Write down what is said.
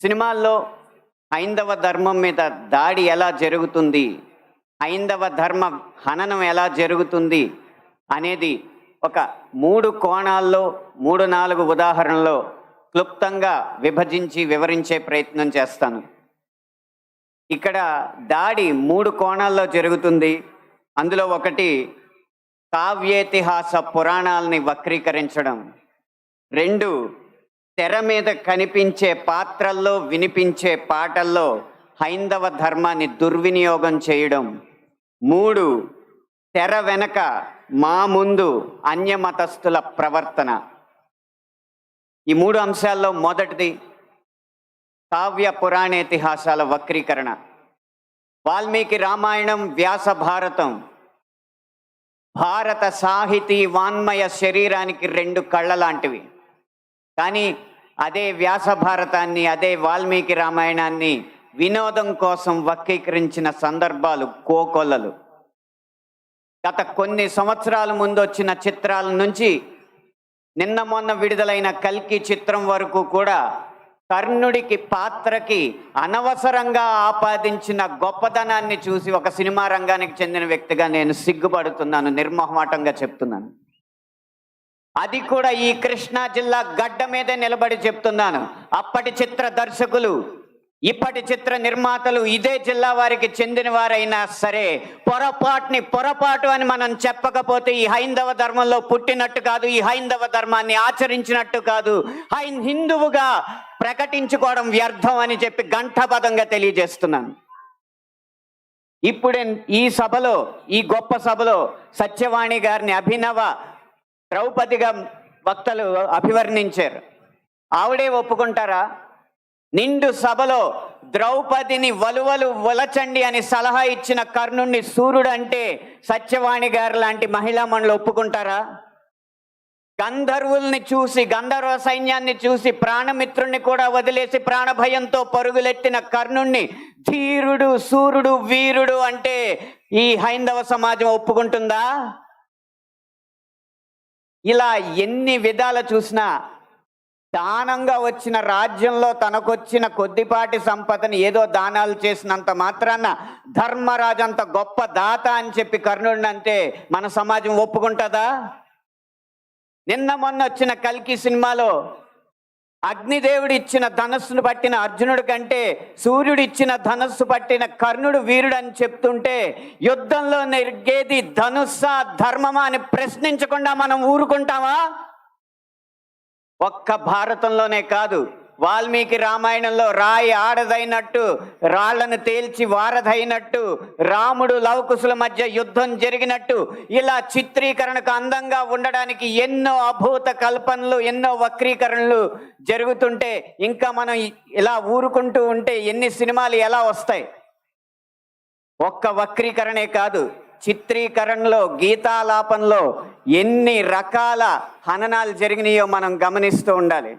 సినిమాల్లో హైందవ ధర్మం మీద దాడి ఎలా జరుగుతుంది, హైందవ ధర్మ హననం ఎలా జరుగుతుంది అనేది ఒక 3 కోణాల్లో 3-4 ఉదాహరణలో క్లుప్తంగా విభజించి వివరించే ప్రయత్నం చేస్తాను. ఇక్కడ దాడి 3 కోణాల్లో జరుగుతుంది. అందులో ఒకటి కావ్యేతిహాస పురాణాలని వక్రీకరించడం, 2 తెర మీద కనిపించే పాత్రల్లో వినిపించే పాటల్లో హైందవ ధర్మాన్ని దుర్వినియోగం చేయడం, 3 తెర వెనక మా ముందు అన్యమతస్థుల ప్రవర్తన. ఈ 3 అంశాల్లో మొదటిది కావ్య పురాణేతిహాసాల వక్రీకరణ. వాల్మీకి రామాయణం, వ్యాస భారతం భారత సాహితీ వాన్మయ శరీరానికి 2 కళ్ళ లాంటివి. కానీ అదే వ్యాస భారతాన్ని, అదే వాల్మీకి రామాయణాన్ని వినోదం కోసం వక్రీకరించిన సందర్భాలు కోకొల్లలు. గత కొన్ని సంవత్సరాల ముందు వచ్చిన చిత్రాల నుంచి నిన్న మొన్న విడుదలైన కల్కి చిత్రం వరకు కూడా కర్ణుడికి పాత్రకి అనవసరంగా ఆపాదించిన గొప్పతనాన్ని చూసి ఒక సినిమా రంగానికి చెందిన వ్యక్తిగా నేను సిగ్గుపడుతున్నాను, నిర్మోహమాటంగా చెప్తున్నాను. అది కూడా ఈ కృష్ణా జిల్లా గడ్డ మీదే నిలబడి చెప్తున్నాను. అప్పటి చిత్ర దర్శకులు, ఇప్పటి చిత్ర నిర్మాతలు ఇదే జిల్లా వారికి చెందిన వారైనా సరే పొరపాటు అని మనం చెప్పకపోతే ఈ హైందవ ధర్మంలో పుట్టినట్టు కాదు, ఈ హైందవ ధర్మాన్ని ఆచరించినట్టు కాదు, హిందువుగా ప్రకటించుకోవడం వ్యర్థం అని చెప్పి ఘంటాపథంగా తెలియజేస్తున్నాను. ఇప్పుడే ఈ సభలో, ఈ గొప్ప సభలో సత్యవాణి గారిని అభినవ ద్రౌపదిగా వక్తలు అభివర్ణించారు. ఆవిడే ఒప్పుకుంటారా? నిండు సభలో ద్రౌపదిని వలువలు వలచండి అని సలహా ఇచ్చిన కర్ణుణ్ణి సూర్యుడు అంటే సత్యవాణి గారు లాంటి మహిళా మండలి ఒప్పుకుంటారా? గంధర్వుల్ని చూసి, గంధర్వ సైన్యాన్ని చూసి ప్రాణమిత్రుణ్ణి కూడా వదిలేసి ప్రాణభయంతో పరుగులెత్తిన కర్ణుణ్ణి ధీరుడు, సూర్యుడు, వీరుడు అంటే ఈ హైందవ సమాజం ఒప్పుకుంటుందా? ఇలా ఎన్ని విధాలు చూసినా దానంగా వచ్చిన రాజ్యంలో తనకొచ్చిన కొద్దిపాటి సంపదని ఏదో దానాలు చేసినంత మాత్రాన ధర్మరాజు అంత గొప్ప దాత అని చెప్పి కర్ణుడిని అంటే మన సమాజం ఒప్పుకుంటుందా? నిన్న మొన్న వచ్చిన కల్కి సినిమాలో అగ్నిదేవుడు ఇచ్చిన ధనస్సును పట్టిన అర్జునుడి కంటే సూర్యుడు ఇచ్చిన ధనస్సు పట్టిన కర్ణుడు వీరుడు అని చెప్తుంటే యుద్ధంలో నెరిగేది ధనుస్సా ధర్మమా అని ప్రశ్నించకుండా మనం ఊరుకుంటామా? ఒక్క భారతంలోనే కాదు, వాల్మీకి రామాయణంలో రాయి ఆడదైనట్టు, రాళ్లను తేల్చి వారధైనట్టు, రాముడు లవకుశుల మధ్య యుద్ధం జరిగినట్టు, ఇలా చిత్రీకరణకు అందంగా ఉండడానికి ఎన్నో అభూత కల్పనలు, ఎన్నో వక్రీకరణలు జరుగుతుంటే ఇంకా మనం ఇలా ఊరుకుంటూ ఉంటే ఎన్ని సినిమాలు ఎలా వస్తాయి? ఒక్క వక్రీకరణే కాదు, చిత్రీకరణలో, గీతాలాపనలో ఎన్ని రకాల హననాలు జరిగినాయో మనం గమనిస్తూ ఉండాలి.